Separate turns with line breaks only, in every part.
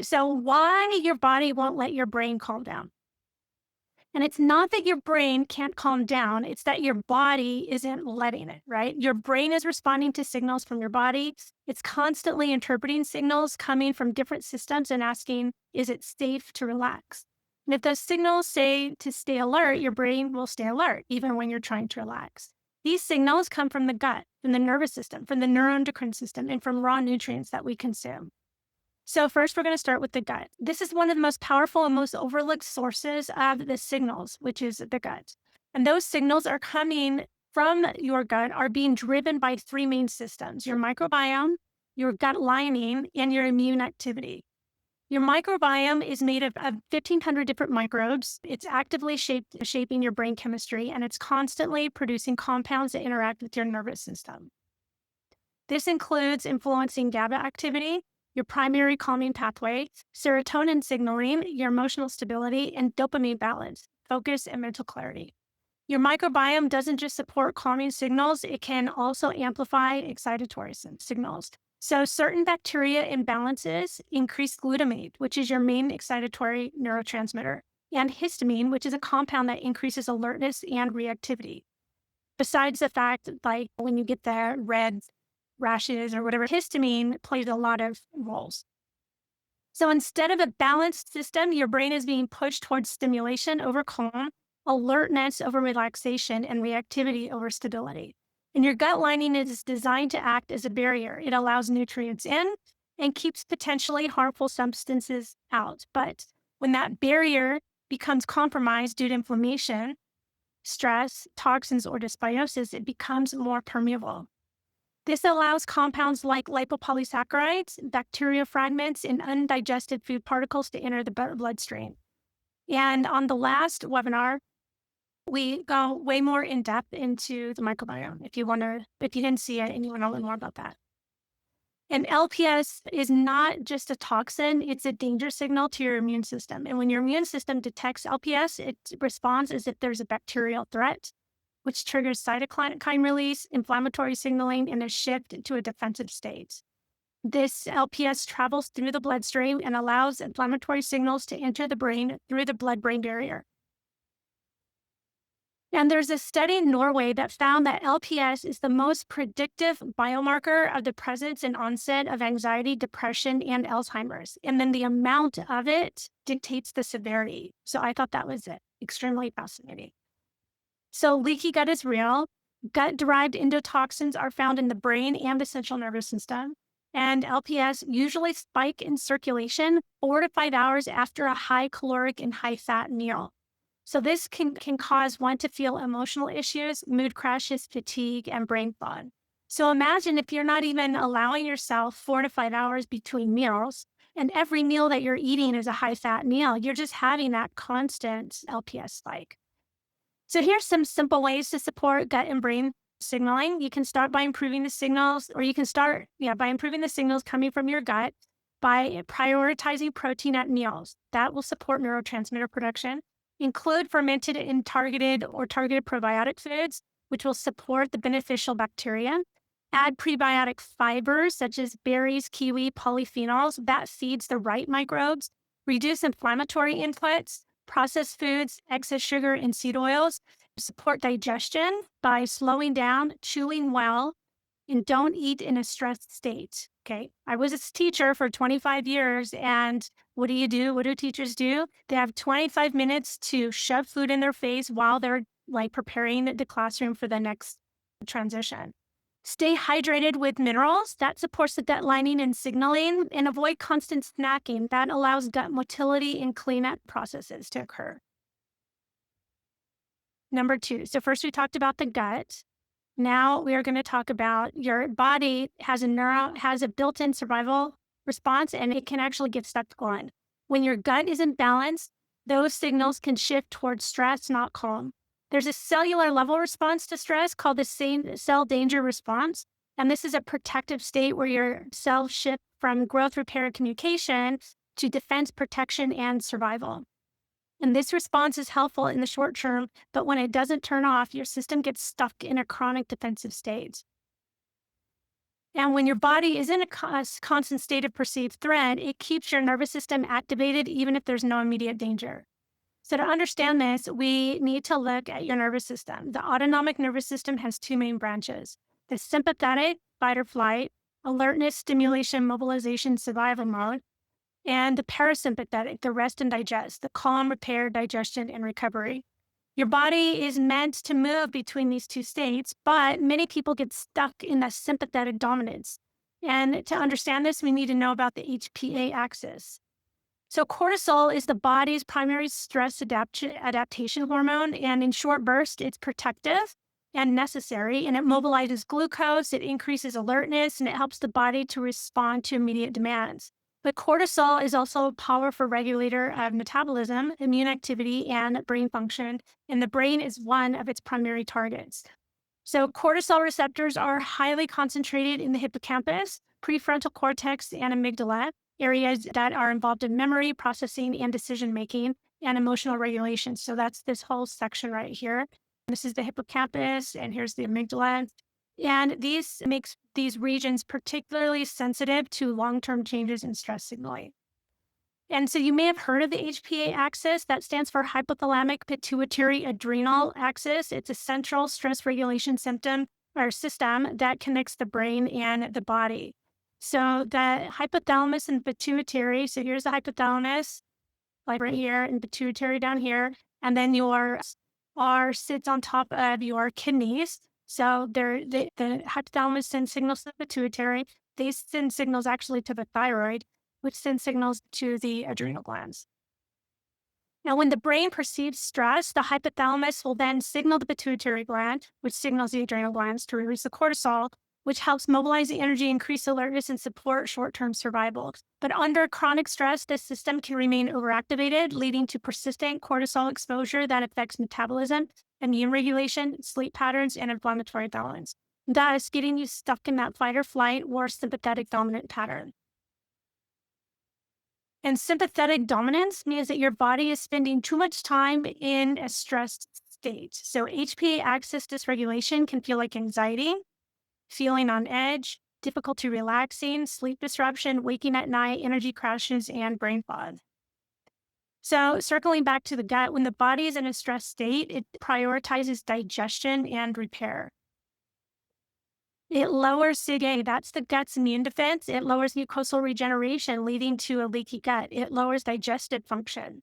So why your body won't let your brain calm down? And it's not that your brain can't calm down, it's that your body isn't letting it, right? Your brain is responding to signals from your body. It's constantly interpreting signals coming from different systems and asking, is it safe to relax? And if those signals say to stay alert, your brain will stay alert, even when you're trying to relax. These signals come from the gut, from the nervous system, from the neuroendocrine system, and from raw nutrients that we consume. So first, we're going to start with the gut. This is one of the most powerful and most overlooked sources of the signals, which is the gut. And those signals are coming from your gut, are being driven by three main systems: your microbiome, your gut lining, and your immune activity. Your microbiome is made of 1,500 different microbes. It's actively shaping your brain chemistry, and it's constantly producing compounds that interact with your nervous system. This includes influencing GABA activity, your primary calming pathway, serotonin signaling, your emotional stability, and dopamine balance, focus, and mental clarity. Your microbiome doesn't just support calming signals, it can also amplify excitatory signals. So certain bacteria imbalances increase glutamate, which is your main excitatory neurotransmitter, and histamine, which is a compound that increases alertness and reactivity. Besides the fact, like when you get the red rashes or whatever, histamine plays a lot of roles. So instead of a balanced system, your brain is being pushed towards stimulation over calm, alertness over relaxation, and reactivity over stability. And your gut lining is designed to act as a barrier. It allows nutrients in and keeps potentially harmful substances out. But when that barrier becomes compromised due to inflammation, stress, toxins, or dysbiosis, it becomes more permeable. This allows compounds like lipopolysaccharides, bacteria fragments, and undigested food particles to enter the bloodstream. And on the last webinar, we go way more in depth into the microbiome if you didn't see it and you want to learn more about that. And LPS is not just a toxin, it's a danger signal to your immune system. And when your immune system detects LPS, it responds as if there's a bacterial threat, which triggers cytokine release, inflammatory signaling, and a shift into a defensive state. This LPS travels through the bloodstream and allows inflammatory signals to enter the brain through the blood-brain barrier. And there's a study in Norway that found that LPS is the most predictive biomarker of the presence and onset of anxiety, depression, and Alzheimer's. And then the amount of it dictates the severity. So I thought that was extremely fascinating. So leaky gut is real. Gut-derived endotoxins are found in the brain and the central nervous system. And LPS usually spike in circulation 4 to 5 hours after a high caloric and high fat meal. So this can cause one to feel emotional issues, mood crashes, fatigue, and brain fog. So imagine if you're not even allowing yourself 4 to 5 hours between meals, and every meal that you're eating is a high fat meal, you're just having that constant LPS spike. So here's some simple ways to support gut and brain signaling. You can start by improving the signals, or you can start by improving the signals coming from your gut by prioritizing protein at meals. That will support neurotransmitter production. Include fermented and targeted probiotic foods, which will support the beneficial bacteria. Add prebiotic fibers such as berries, kiwi, polyphenols. That feeds the right microbes. Reduce inflammatory inputs. Processed foods, excess sugar, and seed oils. Support digestion by slowing down, chewing well, and don't eat in a stressed state. Okay. I was a teacher for 25 years, and what do you do? What do teachers do? They have 25 minutes to shove food in their face while they're preparing the classroom for the next transition. Stay hydrated with minerals. That supports the gut lining and signaling, and avoid constant snacking. That allows gut motility and cleanup processes to occur. Number 2. So first we talked about the gut. Now we are going to talk about your body has a built-in survival response, and it can actually get stuck on. When your gut is imbalanced, those signals can shift towards stress, not calm. There's a cellular level response to stress called the cell danger response. And this is a protective state where your cells shift from growth, repair, and communication to defense, protection, and survival. And this response is helpful in the short term, but when it doesn't turn off, your system gets stuck in a chronic defensive state. And when your body is in a constant state of perceived threat, it keeps your nervous system activated even if there's no immediate danger. So to understand this, we need to look at your nervous system. The autonomic nervous system has two main branches: the sympathetic, fight or flight, alertness, stimulation, mobilization, survival mode, and the parasympathetic, the rest and digest, the calm, repair, digestion, and recovery. Your body is meant to move between these two states, but many people get stuck in the sympathetic dominance. And to understand this, we need to know about the HPA axis. So cortisol is the body's primary stress adaptation hormone, and in short bursts, it's protective and necessary, and it mobilizes glucose, it increases alertness, and it helps the body to respond to immediate demands. But cortisol is also a powerful regulator of metabolism, immune activity, and brain function, and the brain is one of its primary targets. So cortisol receptors are highly concentrated in the hippocampus, prefrontal cortex, and amygdala, areas that are involved in memory, processing, and decision-making, and emotional regulation. So that's this whole section right here. This is the hippocampus, and here's the amygdala. And these makes these regions particularly sensitive to long-term changes in stress signaling. And so you may have heard of the HPA axis. That stands for hypothalamic pituitary adrenal axis. It's a central stress regulation system that connects the brain and the body. So the hypothalamus and pituitary, so here's the hypothalamus, like right here, and pituitary down here. And then your R sits on top of your kidneys. So the hypothalamus sends signals to the pituitary. They send signals actually to the thyroid, which sends signals to the adrenal glands. Now, when the brain perceives stress, the hypothalamus will then signal the pituitary gland, which signals the adrenal glands to release the cortisol, which helps mobilize the energy, increase alertness, and support short-term survival. But under chronic stress, this system can remain overactivated, leading to persistent cortisol exposure that affects metabolism, immune regulation, sleep patterns, and inflammatory balance, thus getting you stuck in that fight or flight or sympathetic dominant pattern. And sympathetic dominance means that your body is spending too much time in a stressed state. So HPA axis dysregulation can feel like anxiety, feeling on edge, difficulty relaxing, sleep disruption, waking at night, energy crashes, and brain fog. So circling back to the gut, when the body is in a stressed state, it prioritizes digestion and repair. It lowers 𝐸𝐴, that's the gut's immune defense. It lowers mucosal regeneration, leading to a leaky gut. It lowers digestive function,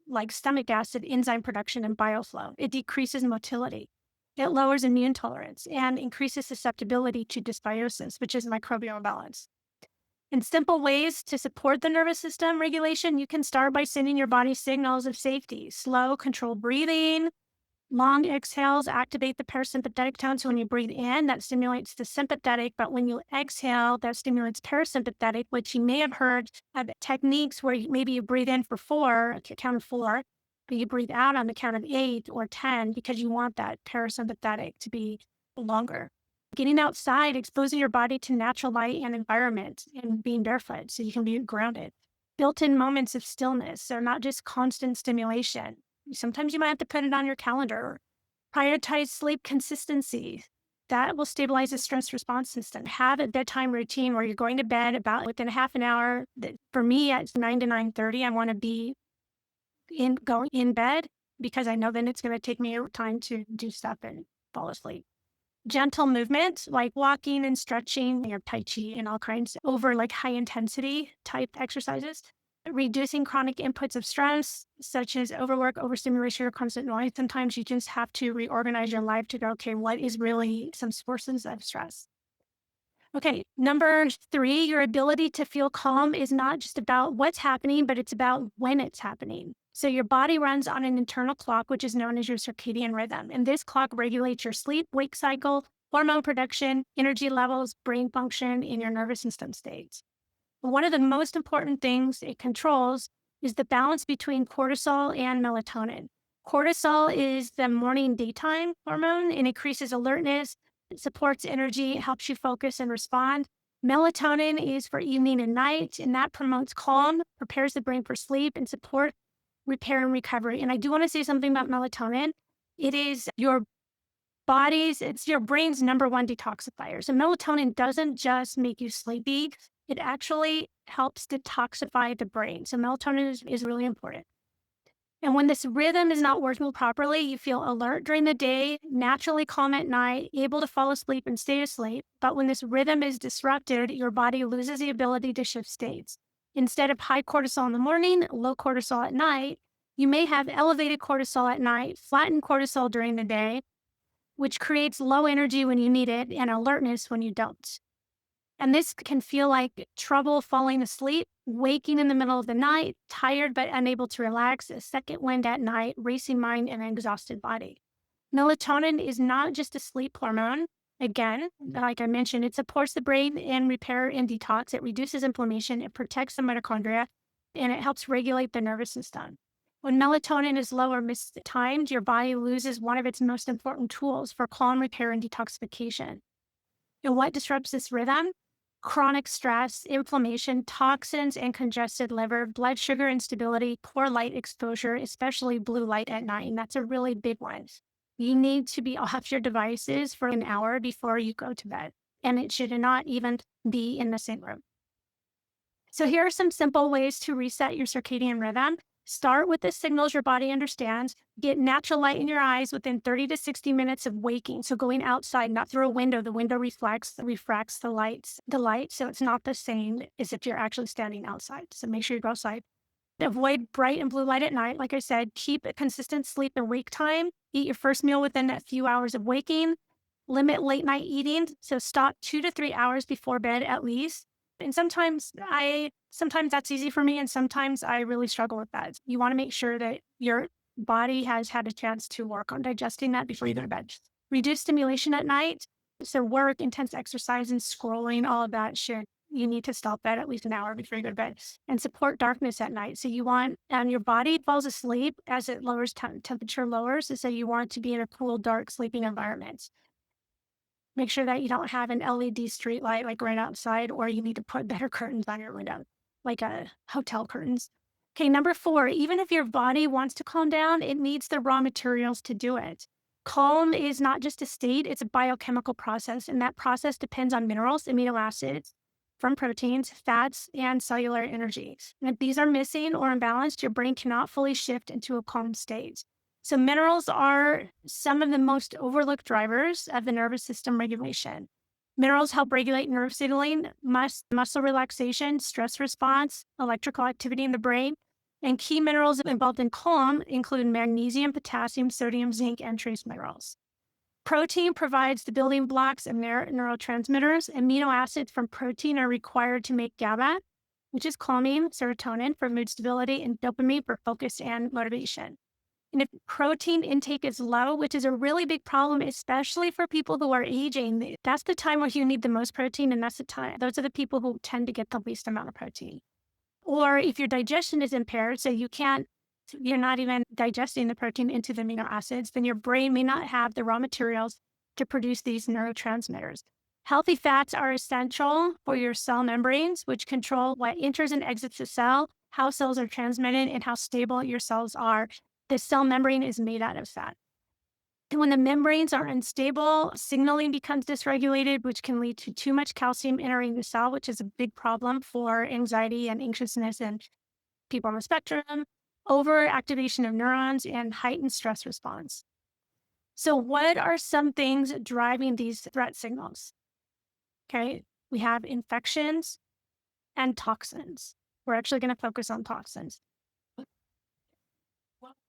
like stomach acid, enzyme production, and bioflow. It decreases motility. It lowers immune tolerance and increases susceptibility to dysbiosis, which is microbial imbalance. In simple ways to support the nervous system regulation, you can start by sending your body signals of safety. Slow, controlled breathing. Long exhales activate the parasympathetic tone. So when you breathe in, that stimulates the sympathetic, but when you exhale, that stimulates parasympathetic, which you may have heard of techniques where maybe you breathe in for 4, count of 4, but you breathe out on the count of 8 or 10 because you want that parasympathetic to be longer. Getting outside, exposing your body to natural light and environment, and being barefoot so you can be grounded. Built-in moments of stillness, so not just constant stimulation. Sometimes you might have to put it on your calendar. Prioritize sleep consistency. That will stabilize the stress response system. Have a bedtime routine where you're going to bed about within half an hour. For me, at 9 to 9:30, I want to be going in bed because I know then it's going to take me time to do stuff and fall asleep. Gentle movement like walking and stretching or Tai Chi and all kinds over like high intensity type exercises. Reducing chronic inputs of stress, such as overwork, overstimulation, or constant noise. Sometimes you just have to reorganize your life to go, okay, what is really some sources of stress? Okay, number 3, your ability to feel calm is not just about what's happening, but it's about when it's happening. So your body runs on an internal clock, which is known as your circadian rhythm. And this clock regulates your sleep-wake cycle, hormone production, energy levels, brain function, and your nervous system states. One of the most important things it controls is the balance between cortisol and melatonin. Cortisol is the morning daytime hormone and increases alertness, it supports energy, it helps you focus and respond. Melatonin is for evening and night, and that promotes calm, prepares the brain for sleep, and support repair and recovery. And I do want to say something about melatonin. It is your It's your brain's number one detoxifier. So melatonin doesn't just make you sleepy, it actually helps detoxify the brain. So melatonin is really important. And when this rhythm is not working properly, you feel alert during the day, naturally calm at night, able to fall asleep and stay asleep. But when this rhythm is disrupted, your body loses the ability to shift states. Instead of high cortisol in the morning, low cortisol at night, you may have elevated cortisol at night, flattened cortisol during the day, which creates low energy when you need it and alertness when you don't. And this can feel like trouble falling asleep, waking in the middle of the night, tired but unable to relax, a second wind at night, racing mind, and an exhausted body. Melatonin is not just a sleep hormone. Again, like I mentioned, it supports the brain in repair and detox. It reduces inflammation, it protects the mitochondria, and it helps regulate the nervous system. When melatonin is low or mistimed, your body loses one of its most important tools for calm repair and detoxification. And what disrupts this rhythm? Chronic stress, inflammation, toxins and congested liver, blood sugar instability, poor light exposure, especially blue light at night. And that's a really big one. You need to be off your devices for an hour before you go to bed. And it should not even be in the same room. So here are some simple ways to reset your circadian rhythm. Start with the signals your body understands. Get natural light in your eyes within 30 to 60 minutes of waking. So going outside, not through a window. The window refracts the light. So it's not the same as if you're actually standing outside. So make sure you go outside. Avoid bright and blue light at night. Like I said, keep a consistent sleep and wake time. Eat your first meal within a few hours of waking. Limit late night eating. So stop 2 to 3 hours before bed at least. And sometimes that's easy for me, and sometimes I really struggle with that. You want to make sure that your body has had a chance to work on digesting that before you go to bed. Reduce stimulation at night. So work, intense exercise, and scrolling, all of that you need to stop that at least an hour before you go to bed. And support darkness at night. So your body falls asleep as it lowers, temperature lowers. So you want to be in a cool, dark sleeping environment. Make sure that you don't have an LED street light like right outside, or you need to put better curtains on your window, like hotel curtains. Okay, number 4, even if your body wants to calm down, it needs the raw materials to do it. Calm is not just a state, it's a biochemical process, and that process depends on minerals, amino acids, from proteins, fats, and cellular energy. And if these are missing or imbalanced, your brain cannot fully shift into a calm state. So minerals are some of the most overlooked drivers of the nervous system regulation. Minerals help regulate nerve signaling, muscle relaxation, stress response, electrical activity in the brain. And key minerals involved in calm include magnesium, potassium, sodium, zinc, and trace minerals. Protein provides the building blocks of neurotransmitters. Amino acids from protein are required to make GABA, which is calming, serotonin for mood stability, and dopamine for focus and motivation. And if protein intake is low, which is a really big problem, especially for people who are aging, that's the time where you need the most protein, and those are the people who tend to get the least amount of protein. Or if your digestion is impaired, so you're not even digesting the protein into the amino acids, then your brain may not have the raw materials to produce these neurotransmitters. Healthy fats are essential for your cell membranes, which control what enters and exits the cell, how cells are transmitted, and how stable your cells are. The cell membrane is made out of fat. And when the membranes are unstable, signaling becomes dysregulated, which can lead to too much calcium entering the cell, which is a big problem for anxiety and anxiousness and people on the spectrum, overactivation of neurons, and heightened stress response. So what are some things driving these threat signals? Okay, we have infections and toxins. We're actually going to focus on toxins.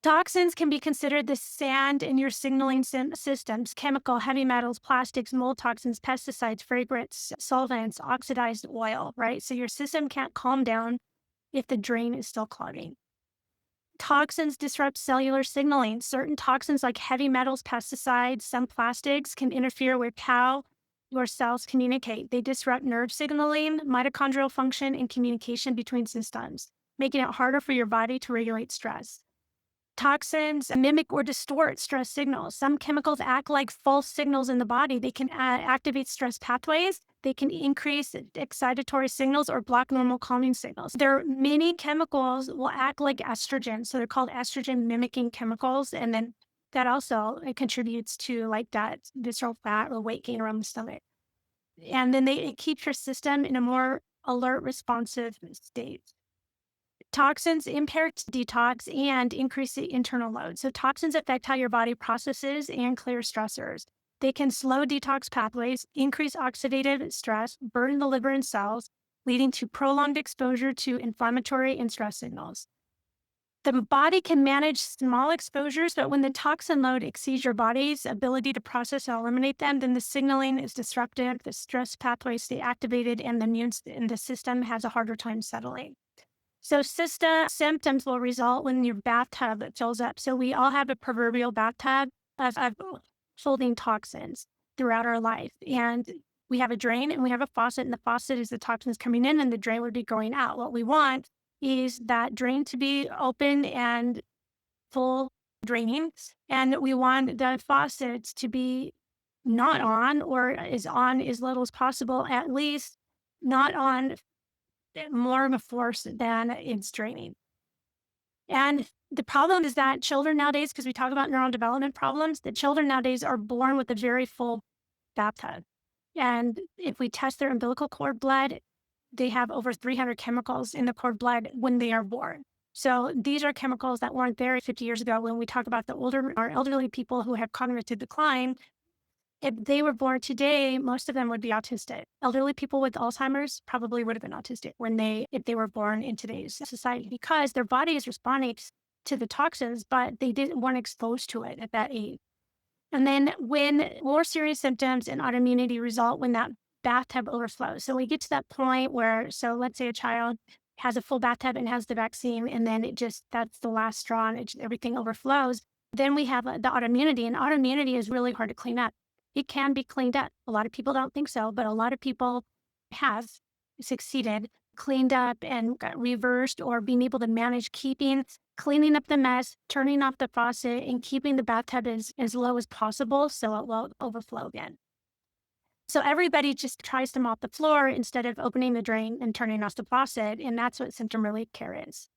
Toxins can be considered the sand in your signaling systems: chemical, heavy metals, plastics, mold toxins, pesticides, fragrance, solvents, oxidized oil, right? So your system can't calm down if the drain is still clogging. Toxins disrupt cellular signaling. Certain toxins like heavy metals, pesticides, some plastics can interfere with how your cells communicate. They disrupt nerve signaling, mitochondrial function, and communication between systems, making it harder for your body to regulate stress. Toxins mimic or distort stress signals. Some chemicals act like false signals in the body. They can activate stress pathways. They can increase excitatory signals or block normal calming signals. There are many chemicals will act like estrogen. So they're called estrogen mimicking chemicals. And then that also it contributes to like that visceral fat or weight gain around the stomach. And then it keeps your system in a more alert, responsive state. Toxins impair detox and increase the internal load. So toxins affect how your body processes and clears stressors. They can slow detox pathways, increase oxidative stress, burden the liver and cells, leading to prolonged exposure to inflammatory and stress signals. The body can manage small exposures, but when the toxin load exceeds your body's ability to process and eliminate them, then the signaling is disrupted, the stress pathways stay activated, and the system has a harder time settling. So symptoms will result when your bathtub fills up. So we all have a proverbial bathtub of holding toxins throughout our life. And we have a drain and we have a faucet, and the faucet is the toxins coming in and the drain would be going out. What we want is that drain to be open and full draining. And we want the faucets to be not on, or is on as little as possible, at least not on more of a force than it's draining. And the problem is that children nowadays, because we talk about neurodevelopment problems, the children nowadays are born with a very full bathtub. And if we test their umbilical cord blood, they have over 300 chemicals in the cord blood when they are born. So these are chemicals that weren't there 50 years ago. When we talk about the older or elderly people who have cognitive decline, if they were born today, most of them would be autistic. Elderly people with Alzheimer's probably would have been autistic if they were born in today's society, because their body is responding to the toxins, but they didn't weren't exposed to it at that age. And then when more serious symptoms and autoimmunity result when that bathtub overflows. So we get to that point where, so let's say a child has a full bathtub and has the vaccine, and then that's the last straw and everything overflows. Then we have the autoimmunity, and autoimmunity is really hard to clean up. It can be cleaned up. A lot of people don't think so, but a lot of people have succeeded, cleaned up and got reversed, or being able to manage cleaning up the mess, turning off the faucet, and keeping the bathtub as low as possible so it won't overflow again. So everybody just tries to mop the floor instead of opening the drain and turning off the faucet, and that's what symptom relief care is.